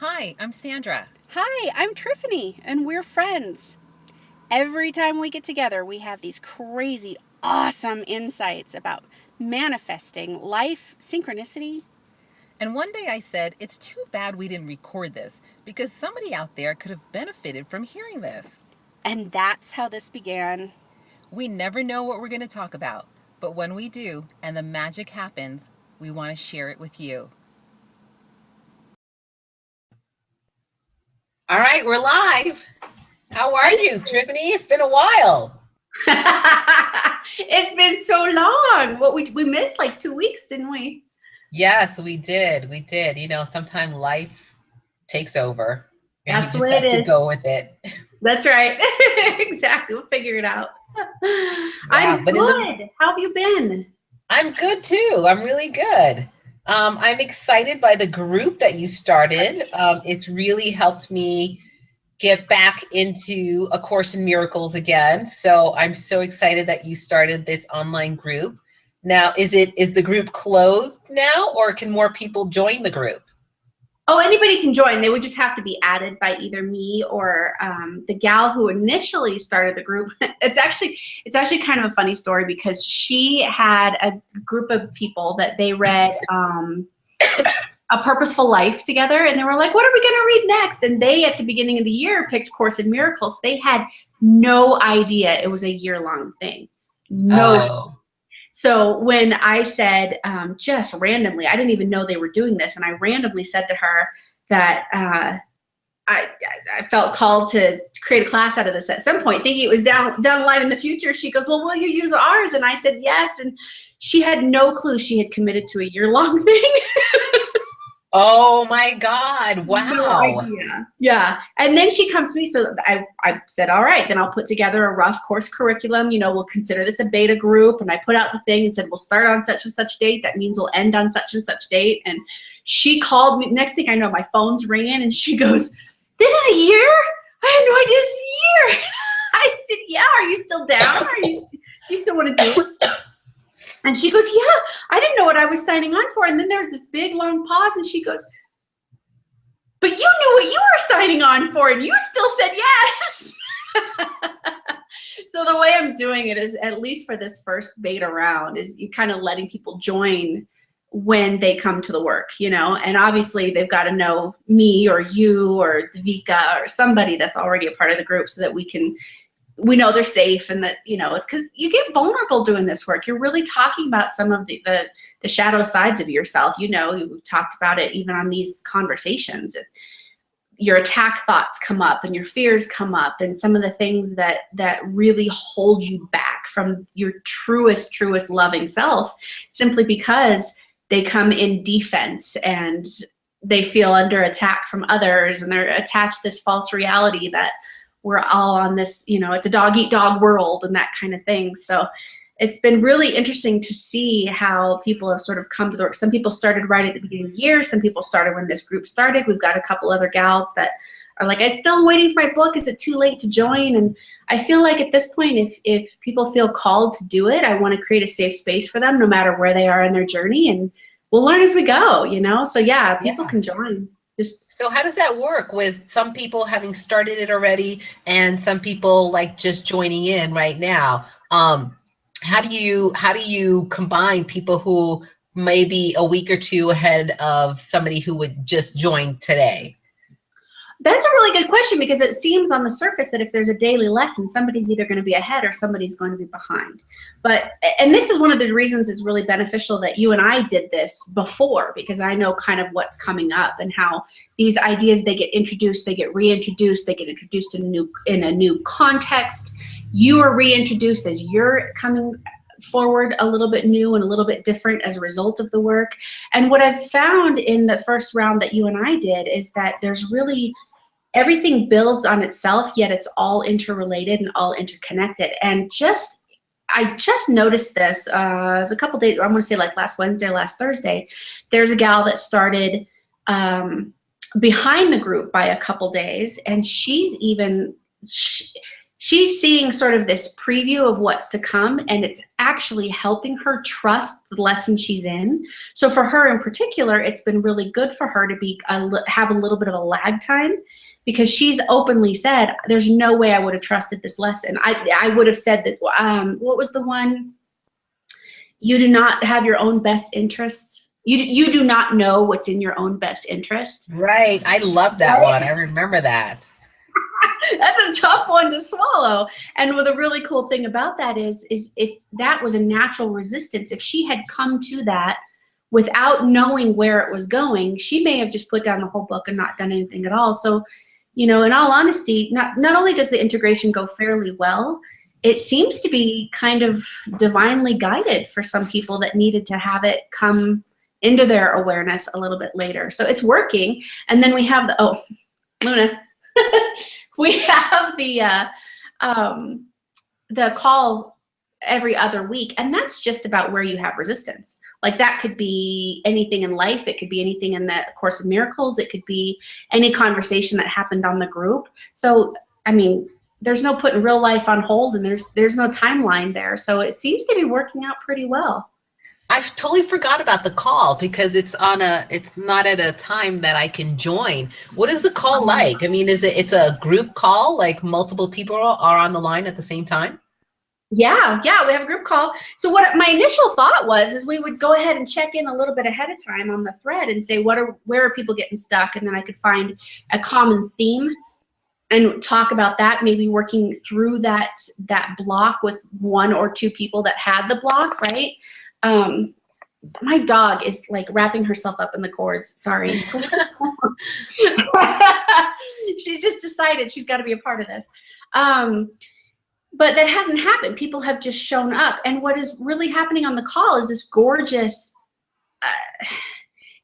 Hi, I'm Sandra. Hi, I'm Triffany, and we're friends. Every time we get together, we have these crazy, awesome insights about manifesting, life, synchronicity. And one day I said, it's too bad we didn't record this because somebody out there could have benefited from hearing this. And that's how this began. We never know what we're going to talk about, but when we do and the magic happens, we want to share it with you. All right, we're live. How are you, Tiffany? It's been a while. It's been so long. We missed like 2 weeks, didn't we? Yes, we did. We did. Sometimes life takes over and we That's the just way have it to is. go with it. That's right. Exactly. We'll figure it out. Yeah, I'm but good. How have you been? I'm good too. I'm really good. I'm excited by the group that you started. It's really helped me get back into A Course in Miracles again. So I'm so excited that you started this online group. Now, is the group closed now, or can more people join the group? Oh, anybody can join. They would just have to be added by either me or the gal who initially started the group. It's actually kind of a funny story because she had a group of people that they read A Purposeful Life together, and they were like, "What are we going to read next?" And they, at the beginning of the year, picked Course in Miracles. They had no idea it was a year-long thing. No. Oh, So when I said, just randomly, I didn't even know they were doing this, and I randomly said to her that I felt called to create a class out of this at some point, thinking it was down the line in the future. She goes, "Well, will you use ours?" And I said, "Yes." And she had no clue she had committed to a year-long thing. oh my God! No Wow. idea. Yeah. And then she comes to me. So I said, all right, then I'll put together a rough course curriculum. We'll consider this a beta group. And I put out the thing and said, we'll start on such and such date. That means we'll end on such and such date. And she called me. Next thing I know, my phone's ringing and she goes, "This is a year? I had no idea this is a year." I said, "Yeah. Are you still down? Do you still want to do it?" And she goes, "Yeah, I didn't know what I was signing on for." And then there's this big long pause and she goes, "But you knew what you were signing on for and you still said yes." So the way I'm doing it is, at least for this first beta round, is you kind of letting people join when they come to the work, and obviously they've got to know me or you or Davika or somebody that's already a part of the group so that we know they're safe, and that, because you get vulnerable doing this work. You're really talking about some of the shadow sides of yourself. We've talked about it even on these conversations. Your attack thoughts come up and your fears come up, and some of the things that really hold you back from your truest loving self, simply because they come in defense and they feel under attack from others, and they're attached to this false reality that we're all on this, it's a dog eat dog world and that kind of thing. So it's been really interesting to see how people have sort of come to the work. Some people started right at the beginning of the year. Some people started when this group started. We've got a couple other gals that are like, "I still am waiting for my book. Is it too late to join?" And I feel like at this point, if people feel called to do it, I want to create a safe space for them no matter where they are in their journey. And we'll learn as we go, So yeah, people Yeah. can join. So how does that work with some people having started it already and some people like just joining in right now? How do you combine people who may be a week or two ahead of somebody who would just join today? That's a really good question, because it seems on the surface that if there's a daily lesson, somebody's either going to be ahead or somebody's going to be behind. And this is one of the reasons it's really beneficial that you and I did this before, because I know kind of what's coming up and how these ideas, they get introduced, they get reintroduced, they get introduced in a new context. You are reintroduced as you're coming forward a little bit new and a little bit different as a result of the work. And what I've found in the first round that you and I did is that there's really everything builds on itself, yet it's all interrelated and all interconnected. And I just noticed this, it was a couple days, I want to say like last Wednesday, last Thursday. There's a gal that started behind the group by a couple days, and she's even, she's seeing sort of this preview of what's to come, and it's actually helping her trust the lesson she's in. So for her in particular, it's been really good for her to have a little bit of a lag time, because she's openly said, there's no way I would have trusted this lesson. I would have said that, what was the one? You do not have your own best interests. You do not know what's in your own best interest. Right. I love that one. I remember that. That's a tough one to swallow. And the really cool thing about that is if that was a natural resistance, if she had come to that without knowing where it was going, she may have just put down the whole book and not done anything at all. So, you know, in all honesty, not only does the integration go fairly well, it seems to be kind of divinely guided for some people that needed to have it come into their awareness a little bit later. So it's working. And then we have Luna. We have the call every other week, and that's just about where you have resistance. Like that could be anything in life. It could be anything in the Course of Miracles. It could be any conversation that happened on the group. So, I mean, there's no putting real life on hold, and there's no timeline there. So it seems to be working out pretty well. I totally forgot about the call because it's not at a time that I can join. What is the call like? I mean, it's a group call, like multiple people are on the line at the same time? Yeah, we have a group call. So what my initial thought was is we would go ahead and check in a little bit ahead of time on the thread and say where are people getting stuck, and then I could find a common theme and talk about that, maybe working through that block with one or two people that had the block, right? My dog is like wrapping herself up in the cords. Sorry. She's just decided she's got to be a part of this. But that hasn't happened. People have just shown up. And what is really happening on the call is this gorgeous,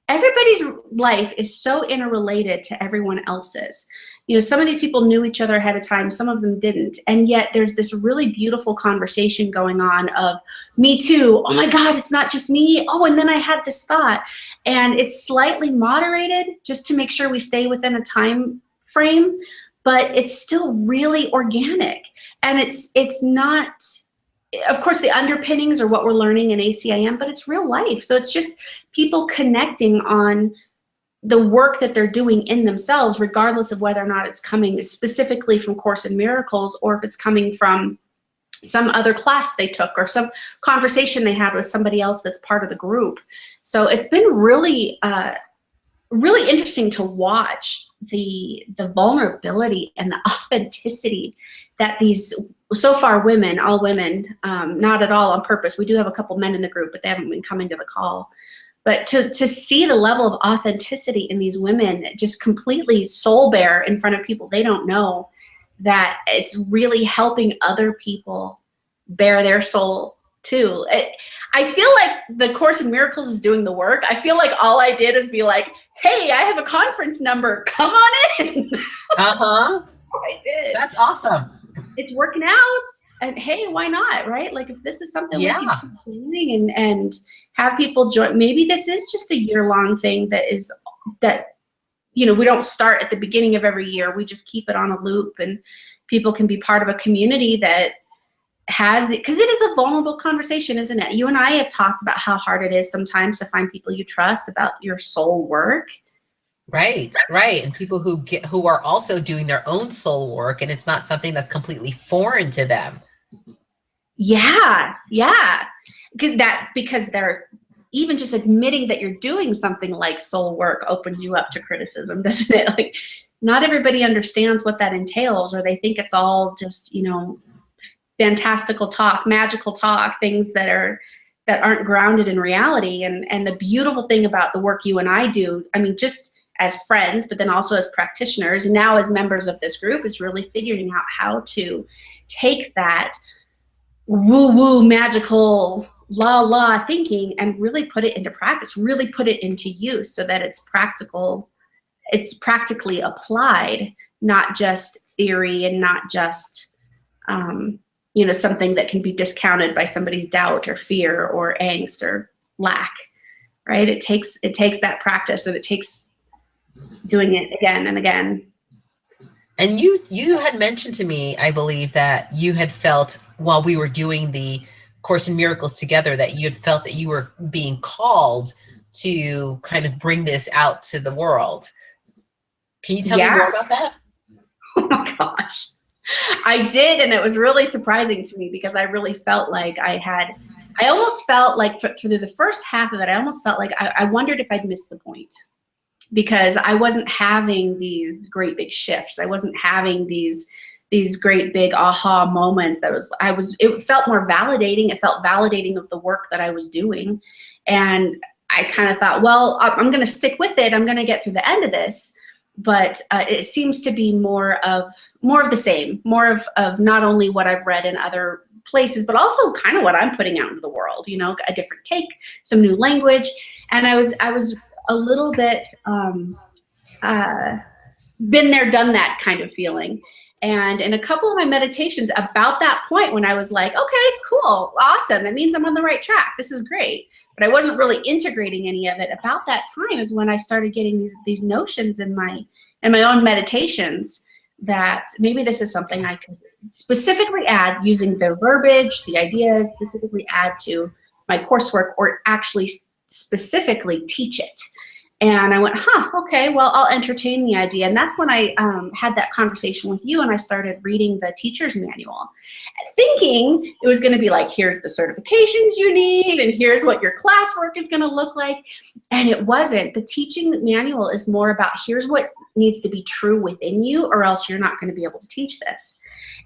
everybody's life is so interrelated to everyone else's. You know, some of these people knew each other ahead of time, some of them didn't. And yet there's this really beautiful conversation going on of me too. Oh my God, it's not just me. Oh, and then I had this thought. And it's slightly moderated just to make sure we stay within a time frame, but it's still really organic. And it's not, of course, the underpinnings are what we're learning in ACIM, but it's real life. So it's just people connecting on the work that they're doing in themselves, regardless of whether or not it's coming specifically from Course in Miracles or if it's coming from some other class they took or some conversation they had with somebody else that's part of the group. So it's been really, really interesting to watch the vulnerability and the authenticity that these, so far women, all women, not at all on purpose. We do have a couple men in the group, but they haven't been coming to the call. But to see the level of authenticity in these women, just completely soul bare in front of people they don't know, that it's really helping other people bear their soul too. I feel like the Course in Miracles is doing the work. I feel like all I did is be like, hey, I have a conference number. Come on in. Uh-huh. I did. That's awesome. It's working out. And hey, why not, right? Like if this is something we can keep doing and have people join, maybe this is just a year-long thing that, you know, we don't start at the beginning of every year. We just keep it on a loop, and people can be part of a community that has it, because it is a vulnerable conversation, isn't it? You and I have talked about how hard it is sometimes to find people you trust about your soul work. Right. And people who are also doing their own soul work, and it's not something that's completely foreign to them. Yeah. Because they're even just admitting that you're doing something like soul work opens you up to criticism, doesn't it? Like not everybody understands what that entails, or they think it's all just, you know, fantastical talk, magical talk, things that aren't grounded in reality. And the beautiful thing about the work you and I do, I mean, just as friends, but then also as practitioners, and now as members of this group, is really figuring out how to take that woo-woo magical la thinking and really put it into practice, really put it into use so that it's practical, it's practically applied, not just theory and not just you know, something that can be discounted by somebody's doubt or fear or angst or lack, right? It takes that practice, and it takes doing it again and again. And you had mentioned to me, I believe, that you had felt while we were doing the Course in Miracles together that you had felt that you were being called to kind of bring this out to the world. Can you tell me Yeah. more about that? Oh my gosh. I did, and it was really surprising to me because I really felt like I almost felt like through the first half of it, I almost felt like I wondered if I'd missed the point because I wasn't having these great big shifts. I wasn't having these great big aha moments. It felt more validating. It felt validating of the work that I was doing. And I kind of thought, well, I'm going to stick with it. I'm going to get through the end of this. But it seems to be more of the same, more of not only what I've read in other places, but also kind of what I'm putting out into the world, you know, a different take, some new language. And I was a little bit been there, done that kind of feeling. And in a couple of my meditations about that point when I was like, okay, cool, awesome, that means I'm on the right track, this is great, but I wasn't really integrating any of it, about that time is when I started getting these notions in my own meditations that maybe this is something I could specifically add using the verbiage, the ideas, specifically add to my coursework or actually specifically teach it. And I went, okay, well, I'll entertain the idea. And that's when I had that conversation with you and I started reading the teacher's manual, thinking it was going to be like, here's the certifications you need and here's what your classwork is going to look like. And it wasn't. The teaching manual is more about here's what needs to be true within you or else you're not going to be able to teach this.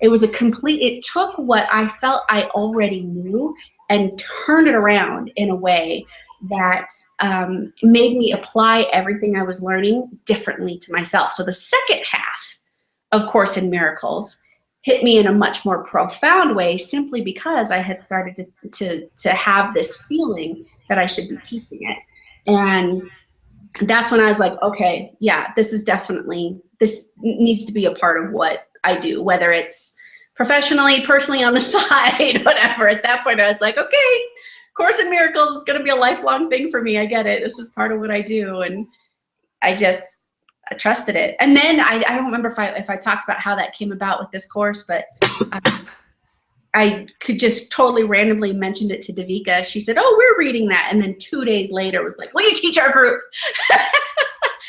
It took what I felt I already knew and turned it around in a way that made me apply everything I was learning differently to myself. So the second half of Course in Miracles hit me in a much more profound way simply because I had started to have this feeling that I should be teaching it. And that's when I was like, okay, yeah, this needs to be a part of what I do, whether it's professionally, personally, on the side, whatever. At that point, I was like, okay, Course in Miracles is going to be a lifelong thing for me. I get it. This is part of what I do. And I trusted it. And then I don't remember if I talked about how that came about with this course, but I could just totally randomly mentioned it to Davika. She said, oh, we're reading that. And then 2 days later was like, will you teach our group?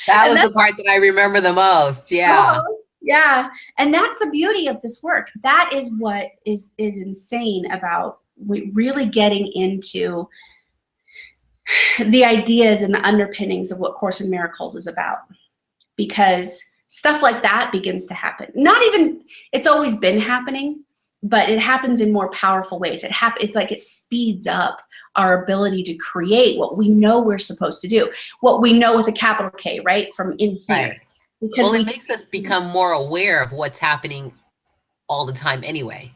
That was the part that I remember the most. Yeah. Oh, yeah. And that's the beauty of this work. That is what is insane about really getting into the ideas and the underpinnings of what Course in Miracles is about, because stuff like that begins to happen. It's always been happening, but it happens in more powerful ways. It's like it speeds up our ability to create what we know we're supposed to do, what we know with a capital K, right? From in here. Right. Because it makes us become more aware of what's happening all the time anyway.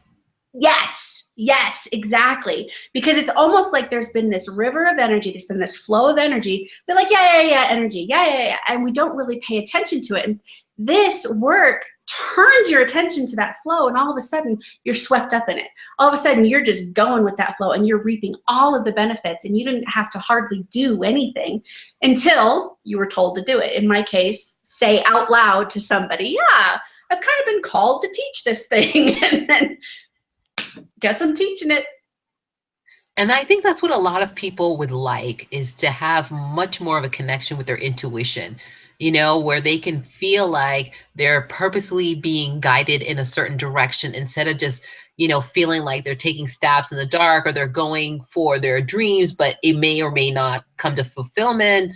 Yes, exactly. Because it's almost like there's been this river of energy, there's been this flow of energy. We're like, yeah, energy, yeah. And we don't really pay attention to it. And this work turns your attention to that flow, and all of a sudden you're swept up in it. All of a sudden you're just going with that flow and you're reaping all of the benefits, and you didn't have to hardly do anything until you were told to do it. In my case, say out loud to somebody, yeah, I've kind of been called to teach this thing. And then guess I'm teaching it. And I think that's what a lot of people would like, is to have much more of a connection with their intuition, you know, where they can feel like they're purposely being guided in a certain direction instead of just, you know, feeling like they're taking stabs in the dark or they're going for their dreams, but it may or may not come to fulfillment.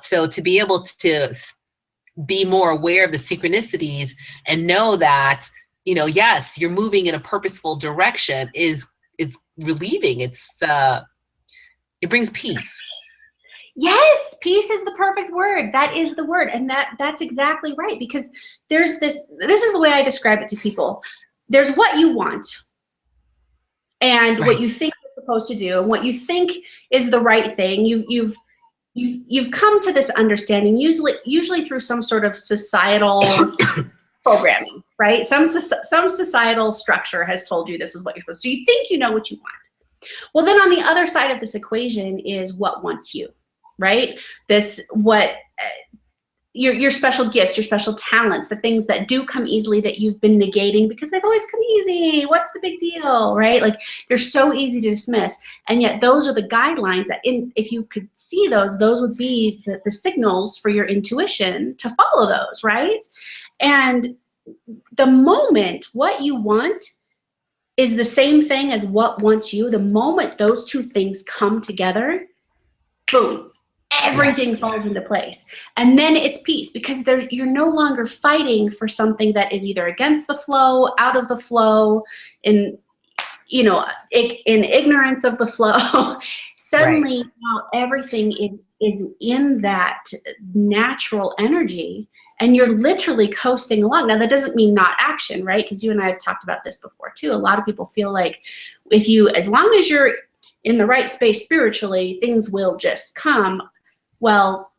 So to be able to be more aware of the synchronicities and know that, you know, yes, you're moving in a purposeful direction is relieving. It brings peace. Yes, peace is the perfect word. That is the word. And that's exactly right. Because there's this is the way I describe it to people. There's what you want and what you think you're supposed to do and what you think is the right thing. You've come to this understanding usually through some sort of societal programming, right? Some societal structure has told you this is what you're supposed to do. So you think you know what you want. Well, then on the other side of this equation is what wants you, right? your special gifts, your special talents, the things that do come easily that you've been negating because they've always come easy. What's the big deal, right? Like they're so easy to dismiss. And yet those are the guidelines that if you could see those would be the signals for your intuition to follow those, right? And the moment what you want is the same thing as what wants you, the moment those two things come together, boom, everything falls into place. And then it's peace because you're no longer fighting for something that is either against the flow, out of the flow, in ignorance of the flow. Suddenly now everything is in that natural energy and you're literally coasting along. Now that doesn't mean not action, right? Because you and I have talked about this before too. A lot of people feel like as long as you're in the right space spiritually, things will just come. Well,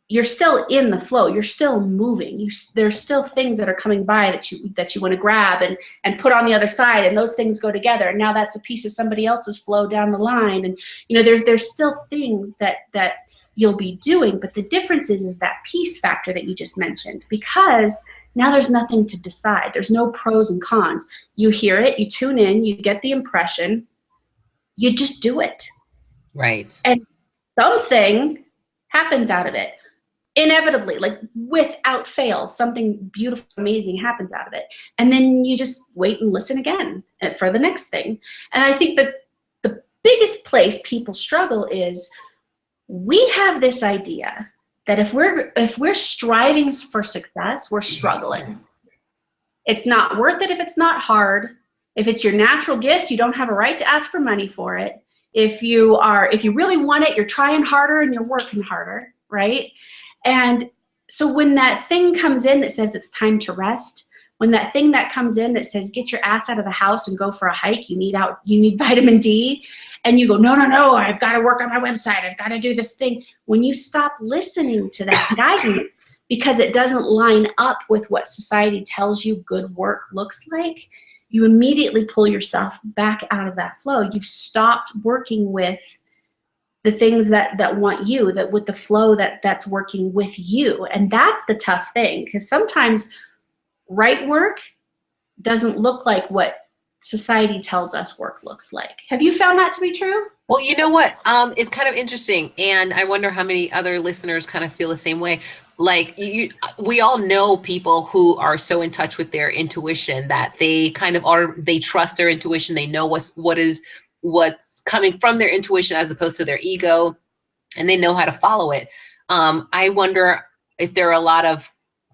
you're still in the flow. You're still moving. There's still things that are coming by that you want to grab and put on the other side, and those things go together. And now that's a piece of somebody else's flow down the line. And there's still things that you'll be doing, but the difference is that peace factor that you just mentioned, because now there's nothing to decide. There's no pros and cons. You hear it, you tune in, you get the impression, you just do it. Right. And something happens out of it. Inevitably, like without fail, something beautiful, amazing happens out of it. And then you just wait and listen again for the next thing. And I think that the biggest place people struggle is we have this idea that if we're striving for success, we're struggling. It's not worth it if it's not hard. If it's your natural gift, you don't have a right to ask for money for it. If you really want it, you're trying harder and you're working harder, right? And so when that thing comes in that says it's time to rest, when that thing that comes in that says get your ass out of the house and go for a hike, you need vitamin D, and you go, no, I've got to work on my website, I've got to do this thing. When you stop listening to that guidance because it doesn't line up with what society tells you good work looks like, you immediately pull yourself back out of that flow. You've stopped working with the things that want you, that with the flow that's working with you. And that's the tough thing, because sometimes right work doesn't look like what society tells us work looks like. Have you found that to be true? Well, you know what? It's kind of interesting, and I wonder how many other listeners kind of feel the same way. Like we all know people who are so in touch with their intuition that they kind of they trust their intuition. They know what's coming from their intuition as opposed to their ego, and they know how to follow it. I wonder if there are a lot of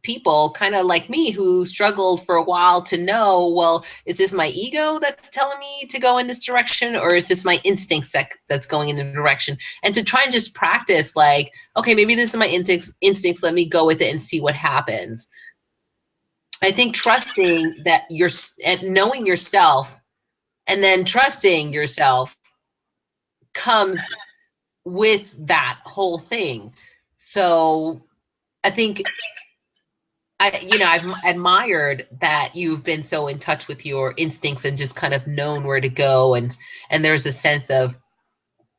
people kind of like me who struggled for a while to know, well, is this my ego that's telling me to go in this direction, or is this my instincts that's going in the direction? And to try and just practice like, okay, maybe this is my instincts, let me go with it and see what happens. I think trusting that and knowing yourself and then trusting yourself comes with that whole thing. So I think I've admired that you've been so in touch with your instincts and just kind of known where to go. And there's a sense of,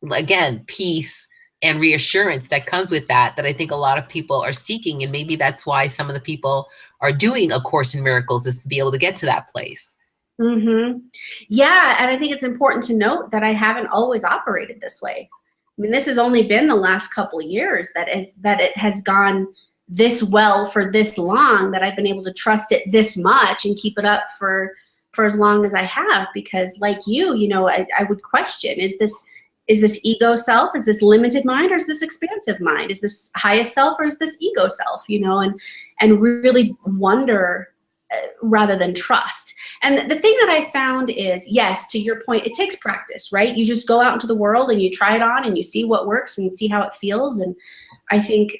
again, peace and reassurance that comes with that I think a lot of people are seeking. And maybe that's why some of the people are doing A Course in Miracles, is to be able to get to that place. Mm-hmm. Yeah. And I think it's important to note that I haven't always operated this way. I mean, this has only been the last couple of years that it has gone this well for this long, that I've been able to trust it this much and keep it up for as long as I have. Because like I would question, is this ego self, is this limited mind, or is this expansive mind? Is this highest self, or is this ego self? And really wonder rather than trust. And the thing that I found is, yes, to your point, it takes practice, right? You just go out into the world and you try it on and you see what works and see how it feels. And I think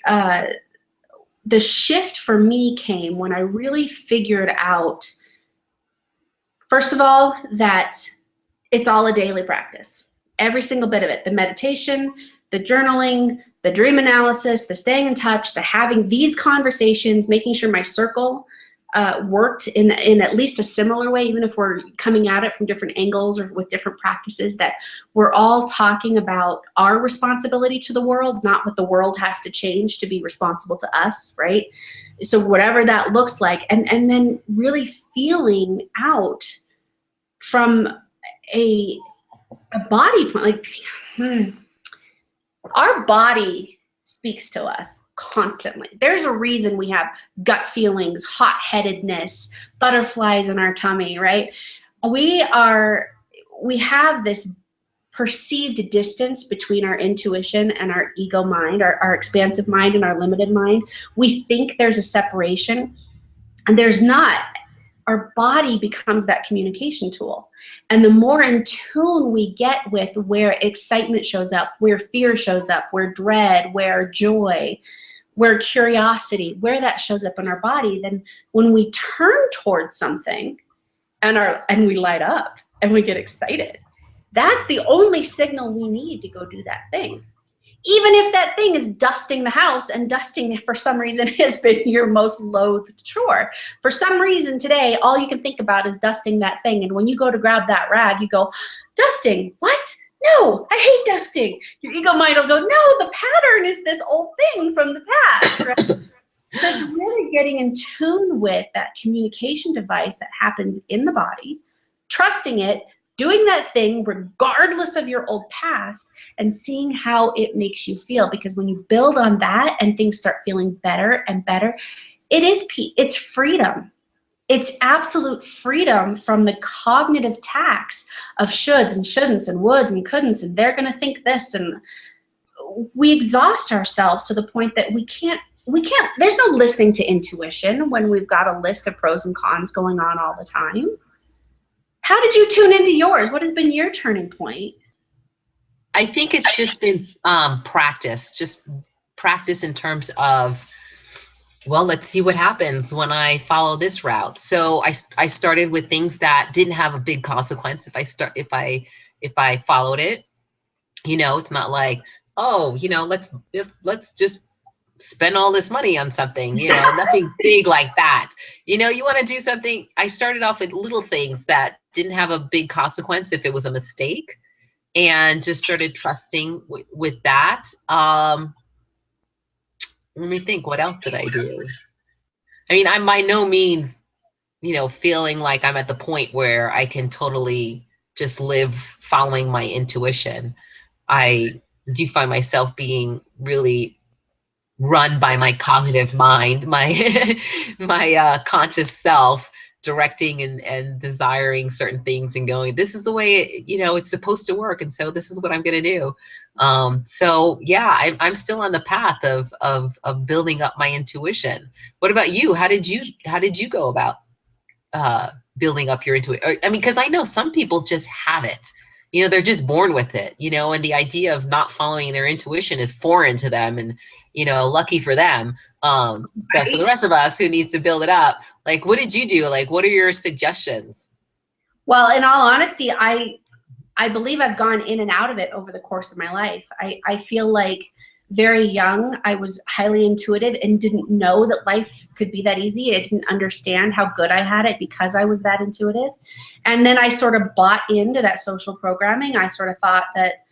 the shift for me came when I really figured out, first of all, that it's all a daily practice. Every single bit of it, the meditation, the journaling, the dream analysis, the staying in touch, the having these conversations, making sure my circle worked in at least a similar way, even if we're coming at it from different angles or with different practices, that we're all talking about our responsibility to the world, not what the world has to change to be responsible to us, right? So whatever that looks like, and then really feeling out from a body point, like, our body speaks to us constantly. There's a reason we have gut feelings, hot-headedness, butterflies in our tummy, right? We have this perceived distance between our intuition and our ego mind, our expansive mind and our limited mind. We think there's a separation, and there's not. Our body becomes that communication tool. And the more in tune we get with where excitement shows up, where fear shows up, where dread, where joy, where curiosity, where that shows up in our body, then when we turn towards something and we light up and we get excited, that's the only signal we need to go do that thing. Even if that thing is dusting the house, and dusting for some reason has been your most loathed chore. For some reason today, all you can think about is dusting that thing. And when you go to grab that rag, you go, dusting, what? No, I hate dusting. Your ego mind will go, no, the pattern is this old thing from the past, right? That's really getting in tune with that communication device that happens in the body, trusting it, doing that thing regardless of your old past, and seeing how it makes you feel. Because when you build on that and things start feeling better and better, it's freedom. It's absolute freedom from the cognitive tax of shoulds and shouldn'ts and woulds and couldn'ts, and they're going to think this, and we exhaust ourselves to the point that we can't, there's no listening to intuition when we've got a list of pros and cons going on all the time. How did you tune into yours? What has been your turning point? I think it's just been practice, just practice in terms of, well, let's see what happens when I follow this route. So I started with things that didn't have a big consequence if I followed it. You know, it's not like, oh, you know, let's just spend all this money on something, you know, nothing big like that. You know, you want to do something. I started off with little things that didn't have a big consequence if it was a mistake, and just started trusting with that. Let me think, what else did I do? I mean, I'm by no means, you know, feeling like I'm at the point where I can totally just live following my intuition. I do find myself being really run by my cognitive mind, my conscious self, directing and desiring certain things and going, this is the way you know it's supposed to work, and so this is what I'm going to do. So yeah, I'm still on the path of building up my intuition. What about you? How did you go about building up your intuition? I mean, because I know some people just have it. You know, they're just born with it, you know, and the idea of not following their intuition is foreign to them, and, you know, lucky for them. But for the rest of us who needs to build it up, like, what did you do? Like, what are your suggestions? Well, in all honesty, I believe I've gone in and out of it over the course of my life. I feel like very young, I was highly intuitive and didn't know that life could be that easy. I didn't understand how good I had it because I was that intuitive. And then I sort of bought into that social programming. I sort of thought that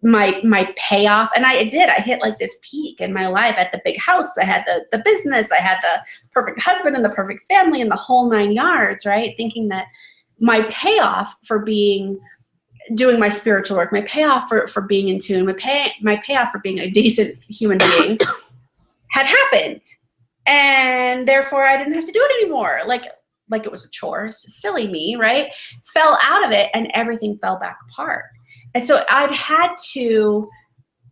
my payoff, and I hit like this peak in my life at the big house. I had the business, I had the perfect husband and the perfect family and the whole 9 yards, right? Thinking that my payoff for doing my spiritual work, my payoff for being in tune, my payoff for being a decent human being had happened. And therefore I didn't have to do it anymore. Like it was a chore. Silly me, right? Fell out of it and everything fell back apart. And so I've had to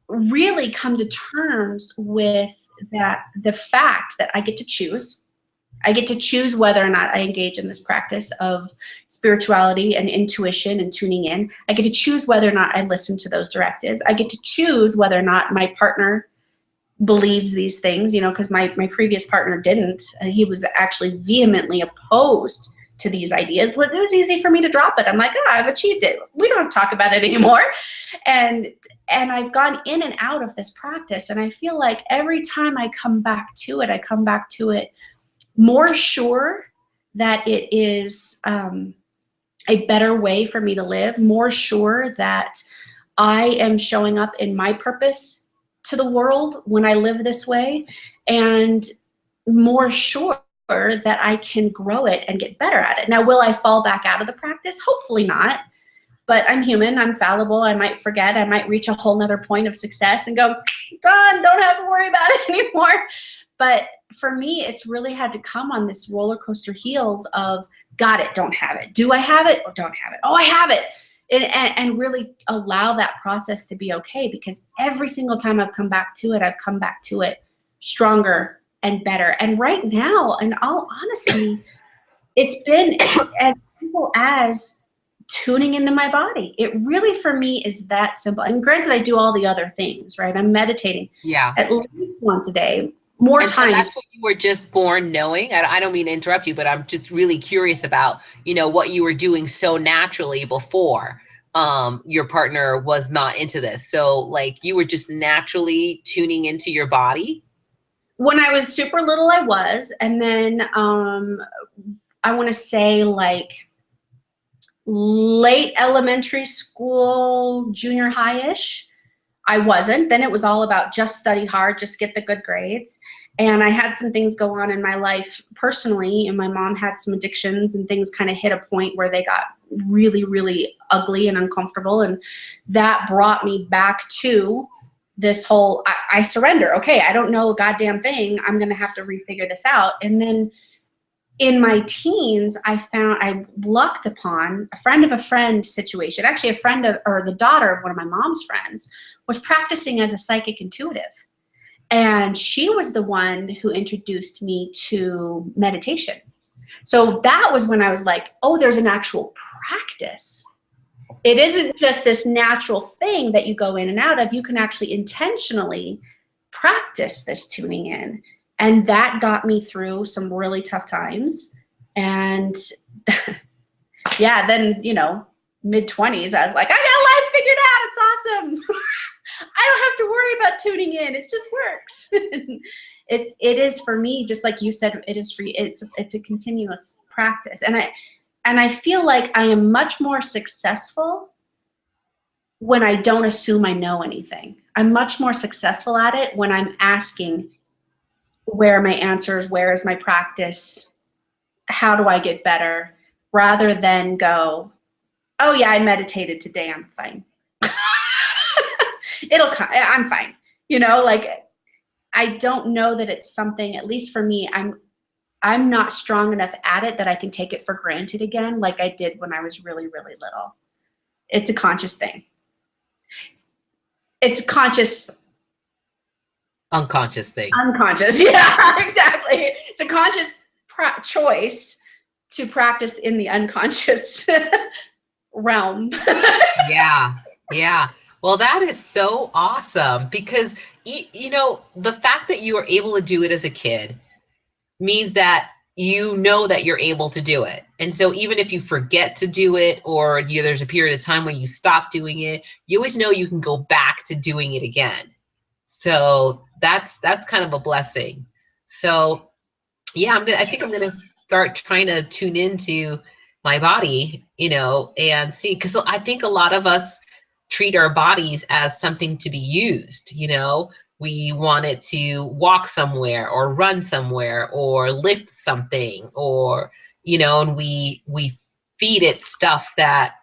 really come to terms with the fact that I get to choose. I get to choose whether or not I engage in this practice of spirituality and intuition and tuning in. I get to choose whether or not I listen to those directives. I get to choose whether or not my partner believes these things, you know, because my previous partner didn't. He was actually vehemently opposed to these ideas. Well, it was easy for me to drop it. I'm like, I've achieved it. We don't have to talk about it anymore. And I've gone in and out of this practice. And I feel like every time I come back to it more sure that it is a better way for me to live, more sure that I am showing up in my purpose to the world when I live this way, and more sure that I can grow it and get better at it. Now, will I fall back out of the practice? Hopefully not. But I'm human, I'm fallible, I might forget, I might reach a whole nother point of success and go, done, don't have to worry about it anymore. But for me, it's really had to come on this roller coaster heels of got it, don't have it. Do I have it or don't have it? Oh, I have it. And really allow that process to be okay, because every single time I've come back to it, I've come back to it stronger and better. And right now, in all honesty, it's been as simple as tuning into my body. It really, for me, is that simple. And granted, I do all the other things, right? I'm meditating at least once a day, more and times. So that's what you were just born knowing. I don't mean to interrupt you, but I'm just really curious about, what you were doing so naturally before your partner was not into this. So like you were just naturally tuning into your body. When I was super little, I was. And then I want to say like late elementary school, junior high-ish, I wasn't. Then it was all about just study hard, just get the good grades. And I had some things go on in my life personally, and my mom had some addictions, and things kind of hit a point where they got really, really ugly and uncomfortable. And that brought me back to this whole, I surrender. Okay, I don't know a goddamn thing. I'm going to have to refigure this out. And then in my teens, I lucked upon a friend of a friend situation. Actually, a friend of, or the daughter of one of my mom's friends was practicing as a psychic intuitive. And she was the one who introduced me to meditation. So that was when I was like, oh, there's an actual practice. It isn't just this natural thing that you go in and out of. You can actually intentionally practice this tuning in. And that got me through some really tough times. And yeah, then, mid-20s, I was like, I got life figured out. It's awesome. I don't have to worry about tuning in. It just works. It is for me, just like you said, it is for you. It's a continuous practice. And I feel like I am much more successful when I don't assume I know anything. I'm much more successful at it when I'm asking, where are my answers? Where is my practice? How do I get better? Rather than go, oh yeah, I meditated today, I'm fine. It'll come, I'm fine. Like I don't know that it's something, at least for me, I'm not strong enough at it that I can take it for granted again like I did when I was really, really little. It's a conscious thing. It's conscious. Unconscious thing. Unconscious, yeah, exactly. It's a conscious choice to practice in the unconscious realm. Yeah. Well, that is so awesome, because, the fact that you were able to do it as a kid means that that you're able to do it. And so even if you forget to do it, or there's a period of time when you stop doing it, you always know you can go back to doing it again. So that's kind of a blessing. So yeah, I think I'm going to start trying to tune into my body, and see, because I think a lot of us treat our bodies as something to be used. We want it to walk somewhere or run somewhere or lift something, or, and we feed it stuff that,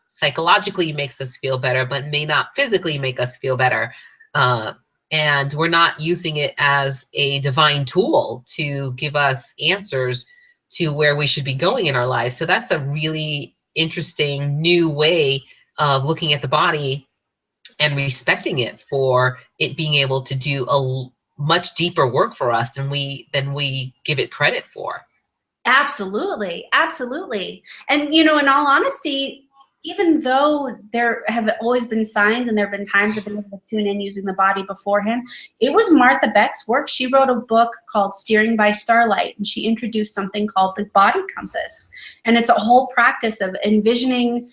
psychologically makes us feel better, but may not physically make us feel better. And we're not using it as a divine tool to give us answers to where we should be going in our lives. So that's a really interesting new way of looking at the body and respecting it for it being able to do a much deeper work for us than we give it credit for. Absolutely. And, in all honesty, even though there have always been signs and there have been times I've been able to tune in using the body beforehand, it was Martha Beck's work. She wrote a book called Steering by Starlight, and she introduced something called the body compass. And it's a whole practice of envisioning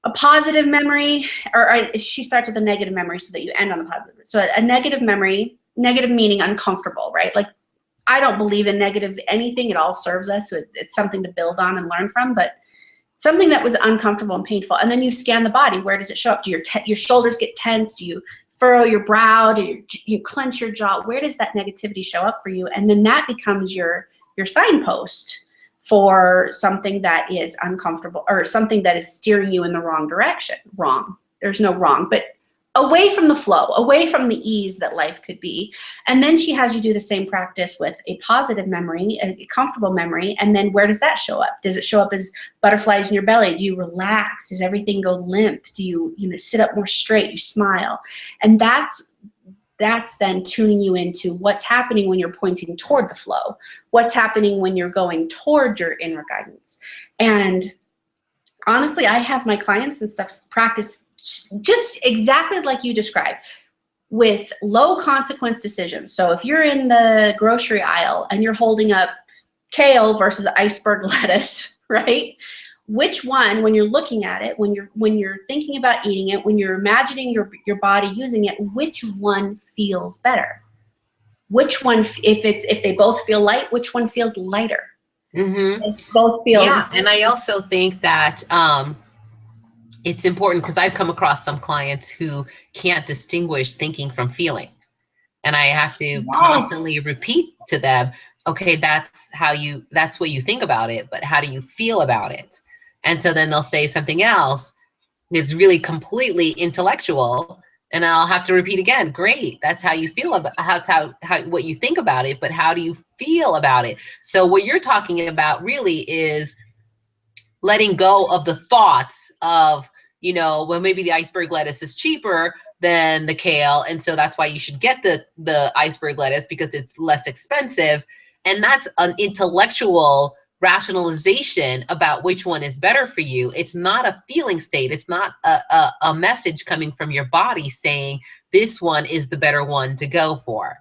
a positive memory, or she starts with a negative memory so that you end on the positive. So a negative memory, negative meaning uncomfortable, right? Like I don't believe in negative anything. It all serves us. So it's something to build on and learn from. But something that was uncomfortable and painful, and then you scan the body. Where does it show up? Do your shoulders get tense? Do you furrow your brow? Do you clench your jaw? Where does that negativity show up for you? And then that becomes your signpost for something that is uncomfortable or something that is steering you in the wrong direction. Wrong. There's no wrong, but away from the flow, away from the ease that life could be. And then she has you do the same practice with a positive memory, a comfortable memory. And then where does that show up? Does it show up as butterflies in your belly? Do you relax? Does everything go limp? Do you sit up more straight? You smile? And that's then tuning you into what's happening when you're pointing toward the flow, what's happening when you're going toward your inner guidance. And honestly, I have my clients and stuff practice just exactly like you described, with low consequence decisions. So if you're in the grocery aisle and you're holding up kale versus iceberg lettuce, right? Which one, when you're looking at it, when you're thinking about eating it, when you're imagining your body using it, which one feels better? Which one, if they both feel light, which one feels lighter? Mm-hmm. If both feel. Yeah, and I also think that it's important, because I've come across some clients who can't distinguish thinking from feeling. And I have to constantly repeat to them, okay, that's what you think about it, but how do you feel about it? And so then they'll say something else that's really completely intellectual, and I'll have to repeat again, great, that's how you feel about how what you think about it, but how do you feel about it? So what you're talking about really is letting go of the thoughts of, well, maybe the iceberg lettuce is cheaper than the kale, and so that's why you should get the iceberg lettuce because it's less expensive. And that's an intellectual rationalization about which one is better for you. It's not a feeling state. It's not a message coming from your body saying this one is the better one to go for.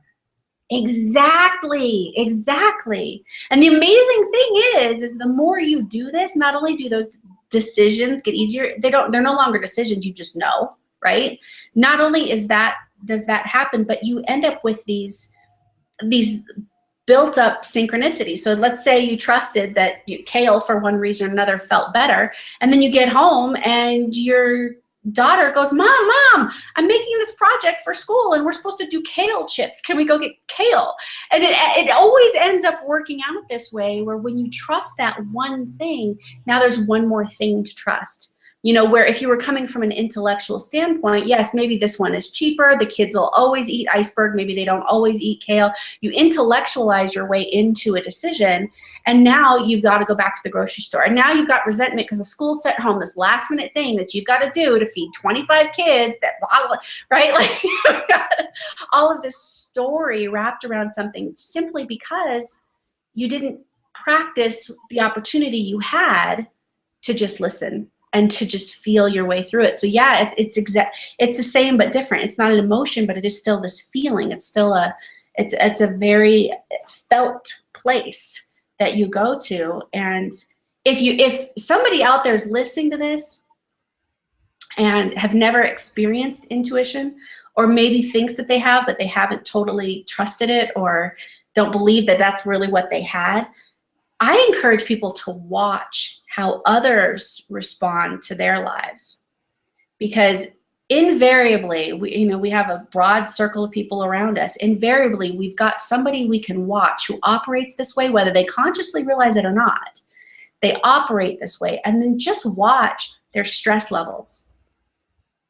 Exactly. And the amazing thing is the more you do this, not only do those decisions get easier, they're no longer decisions, you just know, right? Not only does that happen, but you end up with these built up synchronicity. So let's say you trusted that kale for one reason or another felt better, and then you get home and your daughter goes, Mom, I'm making this project for school and we're supposed to do kale chips. Can we go get kale? And it always ends up working out this way, where when you trust that one thing, now there's one more thing to trust. Where if you were coming from an intellectual standpoint, yes, maybe this one is cheaper. The kids will always eat iceberg. Maybe they don't always eat kale. You intellectualize your way into a decision, and now you've got to go back to the grocery store. And now you've got resentment because the school sent home this last minute thing that you've got to do to feed 25 kids, right? Like you've got all of this story wrapped around something simply because you didn't practice the opportunity you had to just listen and to just feel your way through it. So yeah, it's the same but different. It's not an emotion, but it is still this feeling. It's still it's a very felt place that you go to. And if somebody out there is listening to this and have never experienced intuition, or maybe thinks that they have, but they haven't totally trusted it or don't believe that that's really what they had, I encourage people to watch how others respond to their lives, because invariably, we have a broad circle of people around us. Invariably, we've got somebody we can watch who operates this way, whether they consciously realize it or not. They operate this way, and then just watch their stress levels.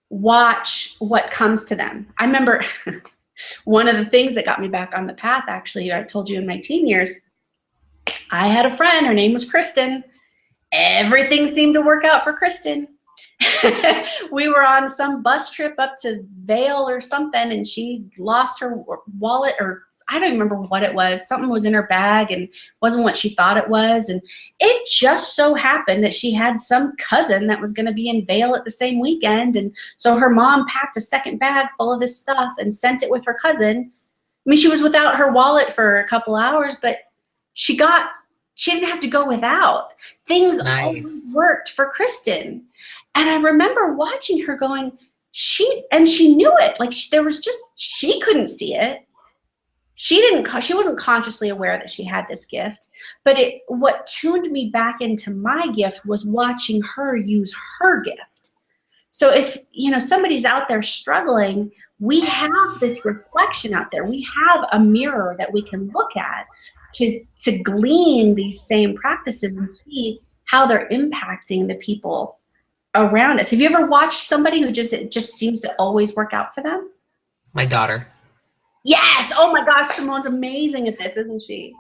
Watch what comes to them. I remember one of the things that got me back on the path, actually, I told you in my teen years, I had a friend, her name was Kristen. Everything seemed to work out for Kristen. We were on some bus trip up to Vail or something, and she lost her wallet, or I don't remember what it was. Something was in her bag and wasn't what she thought it was. And it just so happened that she had some cousin that was going to be in Vail at the same weekend. And so her mom packed a second bag full of this stuff and sent it with her cousin. I mean, she was without her wallet for a couple hours, but she didn't have to go without. Things always worked for Kristen. And I remember watching her going, she knew it. Like she couldn't see it. she wasn't consciously aware that she had this gift, but what tuned me back into my gift was watching her use her gift. So if, somebody's out there struggling, we have this reflection out there. We have a mirror that we can look at to glean these same practices and see how they're impacting the people around us. Have you ever watched somebody who it just seems to always work out for them? My daughter. Yes. Oh my gosh, Simone's amazing at this, isn't she?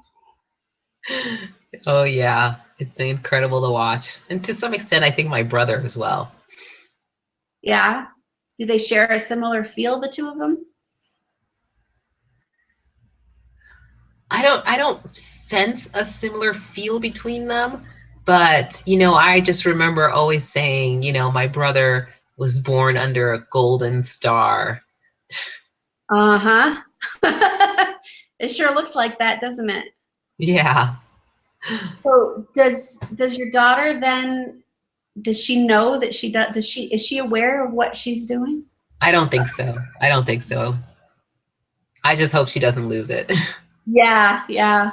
Oh yeah, it's incredible to watch. And to some extent, I think my brother as well. Yeah. Do they share a similar feel, the two of them? I don't sense a similar feel between them, but I just remember always saying, my brother was born under a golden star. Uh-huh. It sure looks like that, doesn't it? Yeah. So does your daughter then, does she know that is she aware of what she's doing? I don't think so. I don't think so. I just hope she doesn't lose it. Yeah, yeah.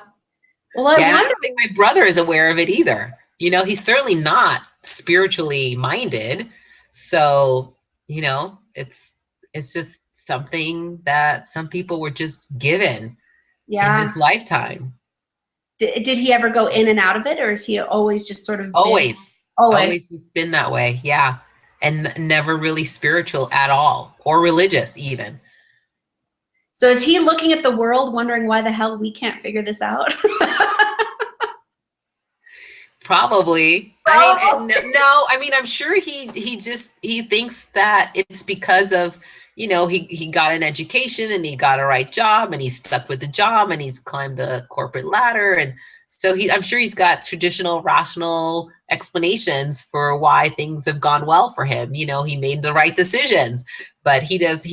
Well, I Yeah, and I wonder. don't think my brother is aware of it either. He's certainly not spiritually minded. So, it's just something that some people were just given in Yeah. this lifetime. Did he ever go in and out of it, or is he always just sort of Always. Always. Always just been that way. Yeah. And never really spiritual at all, or religious even. So is he looking at the world wondering why the hell we can't figure this out? Probably. I mean, no, I mean, I'm sure he thinks that it's because of, he got an education and he got a right job and he's stuck with the job and he's climbed the corporate ladder. And so I'm sure he's got traditional, rational explanations for why things have gone well for him. He made the right decisions, but he's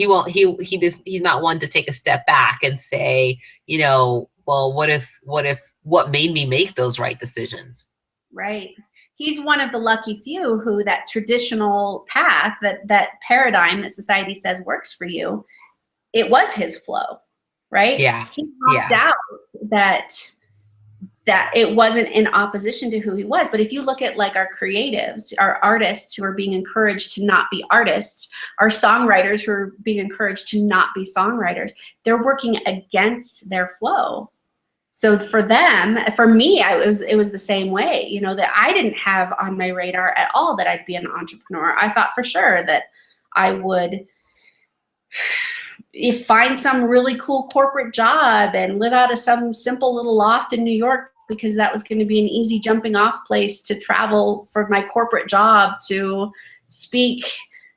not one to take a step back and say, well, what made me make those right decisions? Right. He's one of the lucky few who that traditional path, that paradigm that society says works for you, it was his flow, right? Yeah. He popped out that it wasn't in opposition to who he was. But if you look at like our creatives, our artists who are being encouraged to not be artists, our songwriters who are being encouraged to not be songwriters, they're working against their flow. So for them, for me, it was the same way, that I didn't have on my radar at all that I'd be an entrepreneur. I thought for sure that I would find some really cool corporate job and live out of some simple little loft in New York, because that was going to be an easy jumping off place to travel for my corporate job to speak.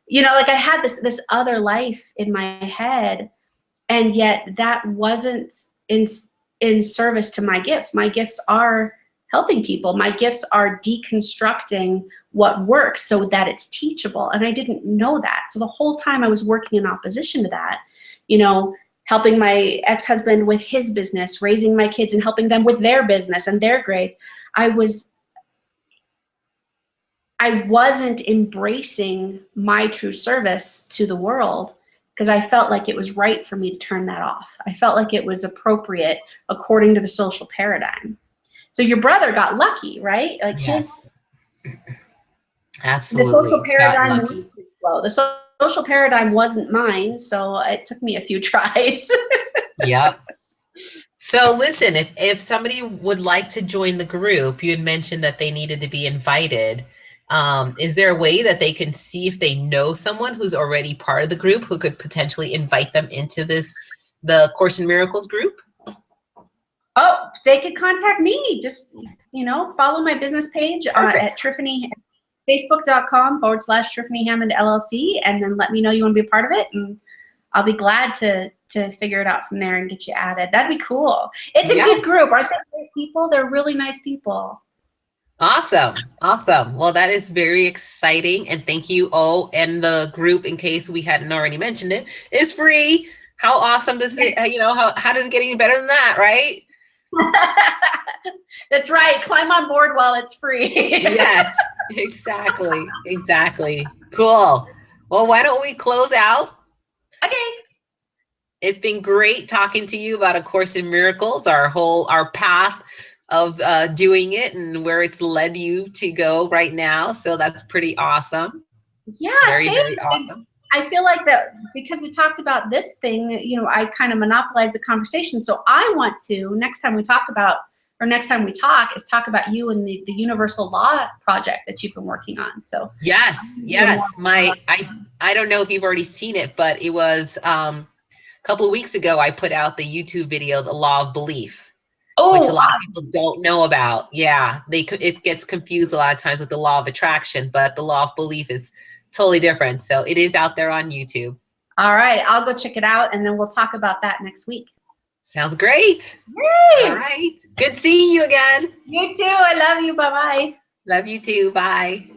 Like I had this other life in my head, and yet that wasn't in service to my gifts. My gifts are helping people. My gifts are deconstructing what works so that it's teachable. And I didn't know that. So the whole time I was working in opposition to that, helping my ex-husband with his business, raising my kids and helping them with their business and their grades. I wasn't embracing my true service to the world, because I felt like it was right for me to turn that off. I felt like it was appropriate according to the social paradigm. So your brother got lucky, right? Like yes. The Absolutely. social paradigm was his flow. The social paradigm wasn't mine, so it took me a few tries. Yep. So listen, if somebody would like to join the group, you had mentioned that they needed to be invited. Is there a way that they can see if they know someone who's already part of the group who could potentially invite them into the Course in Miracles group? Oh, they could contact me. Just, follow my business page at Triffany, facebook.com/Triffany Hammond LLC, and then let me know you want to be a part of it, and I'll be glad to figure it out from there and get you added. That'd be cool. It's a good group. Aren't they great people? They're really nice people. Awesome. Awesome. Well, that is very exciting. And thank you. Oh, and the group, in case we hadn't already mentioned it, is free. How awesome does it, how does it get any better than that, right? That's right. Climb on board while it's free. Yes, exactly. Exactly. Cool. Well, why don't we close out? Okay. It's been great talking to you about A Course in Miracles, our path of doing it and where it's led you to go right now. So that's pretty awesome. Yeah, Very, very thanks. awesome. I feel like that because we talked about this thing, you know, I kind of monopolized the conversation. So I want to, next time we talk, is talk about you and the Universal Law project that you've been working on. So Yes, yes. I don't know if you've already seen it, but it was a couple of weeks ago I put out the YouTube video, The Law of Belief, which a oh, lot of awesome. people don't know about. Yeah, it gets confused a lot of times with the law of attraction, but the law of belief is totally different. So it is out there on YouTube. All right, I'll go check it out, and then we'll talk about that next week. Sounds great. Yay! All right. Good seeing you again. You too. I love you. Bye-bye. Love you too. Bye.